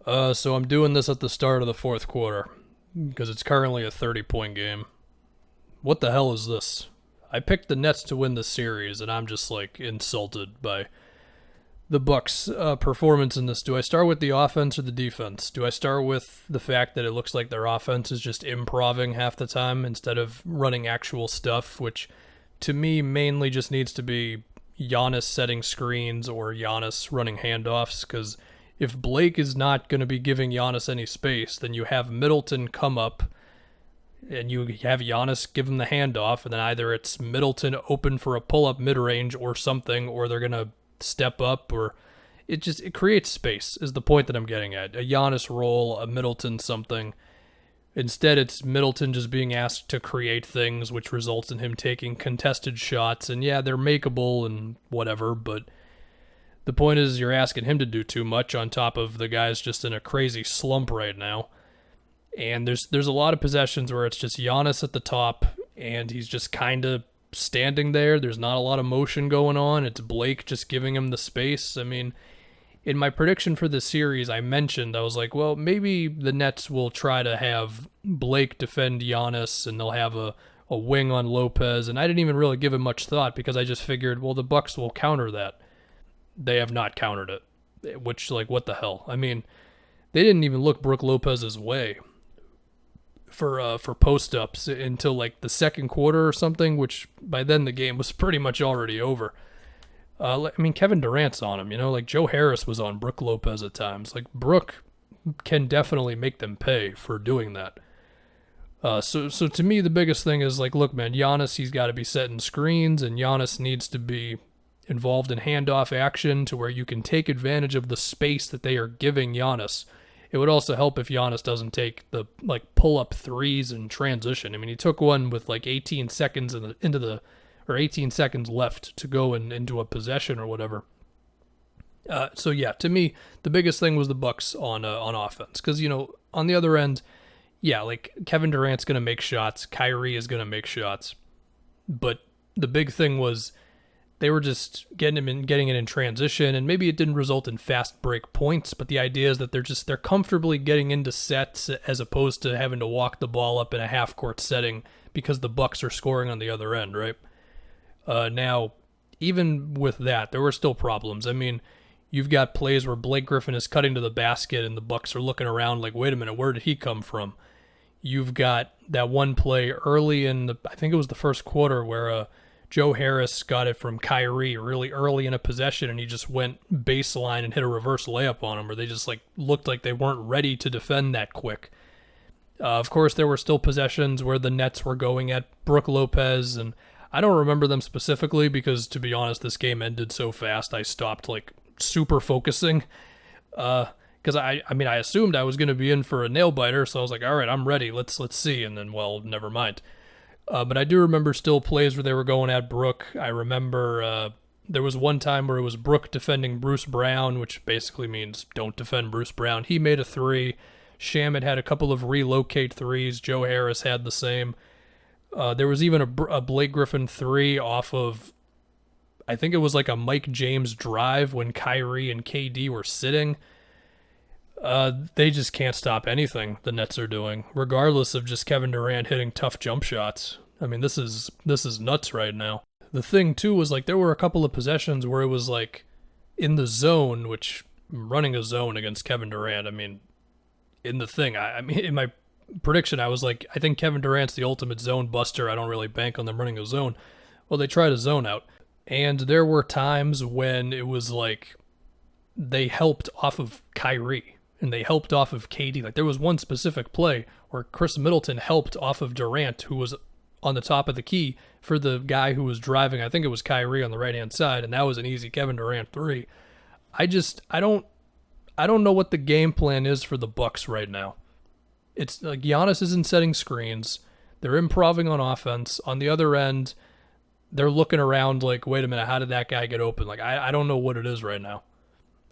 So I'm doing this at the start of the fourth quarter because it's currently a 30-point game. What the hell is this? I picked the Nets to win the series, and I'm just like insulted by the Bucks' performance in this. Do I start with the offense or the defense? Do I start with the fact that it looks like their offense is just improving half the time instead of running actual stuff, which to me mainly just needs to be Giannis setting screens or Giannis running handoffs? Because if Blake is not going to be giving Giannis any space, then you have Middleton come up and you have Giannis give him the handoff, and then either it's Middleton open for a pull-up mid-range or something, or they're going to step up, or it creates space is the point that I'm getting at. A Giannis roll, a Middleton something. Instead, it's Middleton just being asked to create things, which results in him taking contested shots, and yeah, they're makeable and whatever, but the point is you're asking him to do too much on top of the guy's just in a crazy slump right now. And there's a lot of possessions where it's just Giannis at the top, and he's just kind of standing there. There's not a lot of motion going on. It's Blake just giving him the space. I mean, in my prediction for this series, I was like, well, maybe the Nets will try to have Blake defend Giannis, and they'll have a wing on Lopez. And I didn't even really give it much thought because I just figured, well, the Bucks will counter that. They have not countered it, which, like, what the hell? I mean, they didn't even look Brook Lopez's way for post-ups until like the second quarter or something, which by then the game was pretty much already over. I mean, Kevin Durant's on him, like Joe Harris was on Brook Lopez at times. Like, Brook can definitely make them pay for doing that. So to me, the biggest thing is, like, look, man, Giannis, he's got to be setting screens, and Giannis needs to be involved in handoff action to where you can take advantage of the space that they are giving Giannis. It would also help if Giannis doesn't take the pull-up threes in transition. I mean, he took one with 18 seconds 18 seconds left to go into a possession or whatever. So yeah, to me, the biggest thing was the Bucks on offense, because on the other end, yeah, like Kevin Durant's gonna make shots, Kyrie is gonna make shots, but the big thing was they were just getting it in transition, and maybe it didn't result in fast break points, but the idea is that they're comfortably getting into sets as opposed to having to walk the ball up in a half court setting because the Bucks are scoring on the other end, right? Now, even with that, there were still problems. I mean, you've got plays where Blake Griffin is cutting to the basket and the Bucks are looking around like, wait a minute, where did he come from? You've got that one play early I think it was the first quarter, where Joe Harris got it from Kyrie really early in a possession, and he just went baseline and hit a reverse layup on him, or they just looked like they weren't ready to defend that quick. Of course, there were still possessions where the Nets were going at Brook Lopez, and I don't remember them specifically because, to be honest, this game ended so fast I stopped super focusing. Because I assumed I was going to be in for a nail biter, so I was like, all right, I'm ready. Let's see, and then, well, never mind. But I do remember still plays where they were going at Brook. I remember there was one time where it was Brook defending Bruce Brown, which basically means don't defend Bruce Brown. He made a three. Sham had a couple of relocate threes. Joe Harris had the same. There was even a Blake Griffin three off of, I think it was like a Mike James drive when Kyrie and KD were sitting. They just can't stop anything the Nets are doing, regardless of just Kevin Durant hitting tough jump shots. I mean, this is nuts right now. The thing too was there were a couple of possessions where it was in the zone, which running a zone against Kevin Durant. I mean, in the thing, I mean, in my prediction, I was like, I think Kevin Durant's the ultimate zone buster. I don't really bank on them running a zone. Well, they tried a zone out, and there were times when it was they helped off of Kyrie. And they helped off of KD. There was one specific play where Chris Middleton helped off of Durant, who was on the top of the key, for the guy who was driving. I think it was Kyrie on the right-hand side, and that was an easy Kevin Durant three. I don't know what the game plan is for the Bucks right now. It's Giannis isn't setting screens. They're improving on offense. On the other end, they're looking around wait a minute, how did that guy get open? I don't know what it is right now.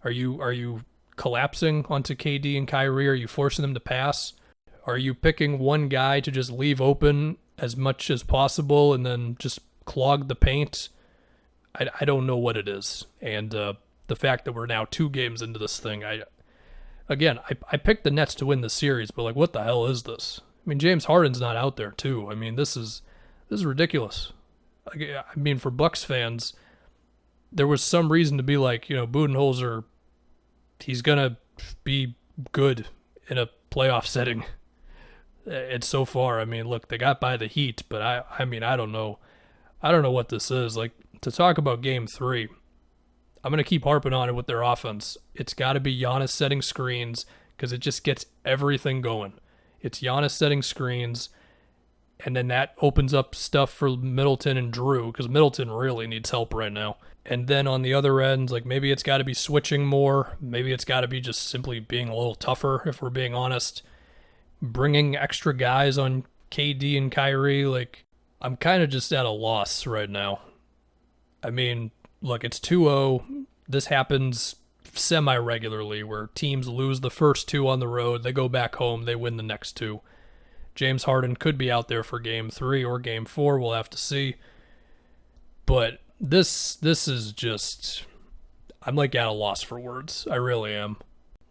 Are you collapsing onto KD and Kyrie? Are you forcing them to pass? Are you picking one guy to just leave open as much as possible and then just clog the paint? I don't know what it is. And the fact that we're now 2 games into this thing, again, I picked the Nets to win the series, but like, what the hell is this? I mean, James Harden's not out there too. I mean, this is ridiculous. I mean, for Bucks fans, there was some reason to be like, Budenholzer, he's gonna be good in a playoff setting. And so far, I mean, look, they got by the Heat, but I mean, I don't know. I don't know what this is. Like, to talk about game 3, I'm going to keep harping on it with their offense. It's got to be Giannis setting screens because it just gets everything going. It's Giannis setting screens, and then that opens up stuff for Middleton and Drew because Middleton really needs help right now. And then on the other end, like, maybe it's got to be switching more. Maybe it's got to be just simply being a little tougher, if we're being honest. Bringing extra guys on KD and Kyrie, like, I'm kind of just at a loss right now. I mean, look, it's 2-0. This happens semi-regularly where teams lose the first 2 on the road, they go back home, they win the next 2. James Harden could be out there for game 3 or game 4, we'll have to see. But this is just, I'm like at a loss for words. I really am.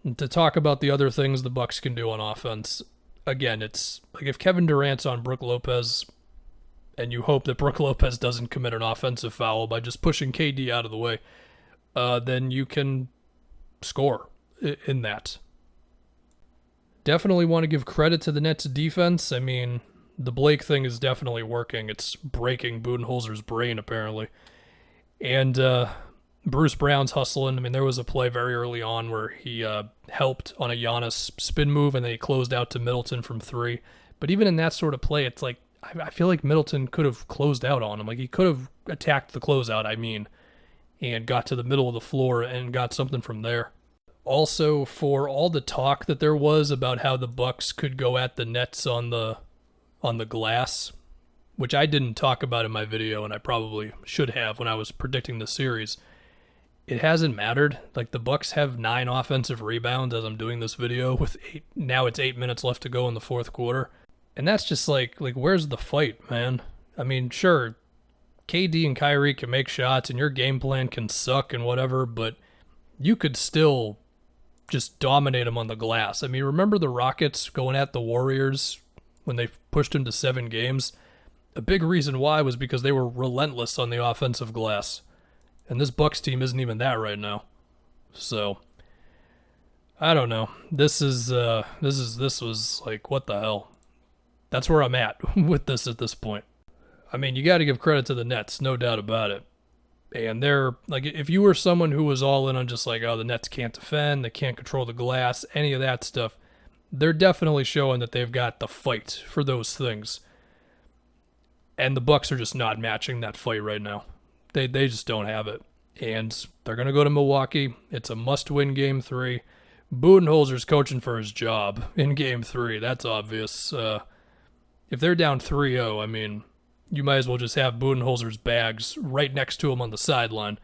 And to talk about the other things the Bucks can do on offense, again, it's like if Kevin Durant's on Brook Lopez and you hope that Brook Lopez doesn't commit an offensive foul by just pushing KD out of the way, then you can score in that. Definitely want to give credit to the Nets defense. I mean, the Blake thing is definitely working. It's breaking Budenholzer's brain, apparently. And Bruce Brown's hustling. I mean, there was a play very early on where he helped on a Giannis spin move, and then he closed out to Middleton from 3. But even in that sort of play, it's like, I feel like Middleton could have closed out on him. Like, he could have attacked the closeout, and got to the middle of the floor and got something from there. Also, for all the talk that there was about how the Bucks could go at the Nets on the glass, which I didn't talk about in my video, and I probably should have when I was predicting the series, it hasn't mattered. Like, the Bucks have 9 offensive rebounds as I'm doing this video with 8. Now it's 8 minutes left to go in the fourth quarter. And that's just like where's the fight, man? I mean, sure, KD and Kyrie can make shots and your game plan can suck and whatever, but you could still just dominate them on the glass. I mean, remember the Rockets going at the Warriors when they pushed them to 7 games? A big reason why was because they were relentless on the offensive glass. And this Bucks team isn't even that right now. So, I don't know. This was like, what the hell? That's where I'm at with this at this point. I mean, you got to give credit to the Nets, no doubt about it. And they're, like, if you were someone who was all in on just like, oh, the Nets can't defend, they can't control the glass, any of that stuff, they're definitely showing that they've got the fight for those things. And the Bucks are just not matching that fight right now. They just don't have it. And they're going to go to Milwaukee. It's a must-win game 3. Budenholzer's coaching for his job in game 3. That's obvious. If they're down 3-0, I mean, you might as well just have Budenholzer's bags right next to him on the sideline.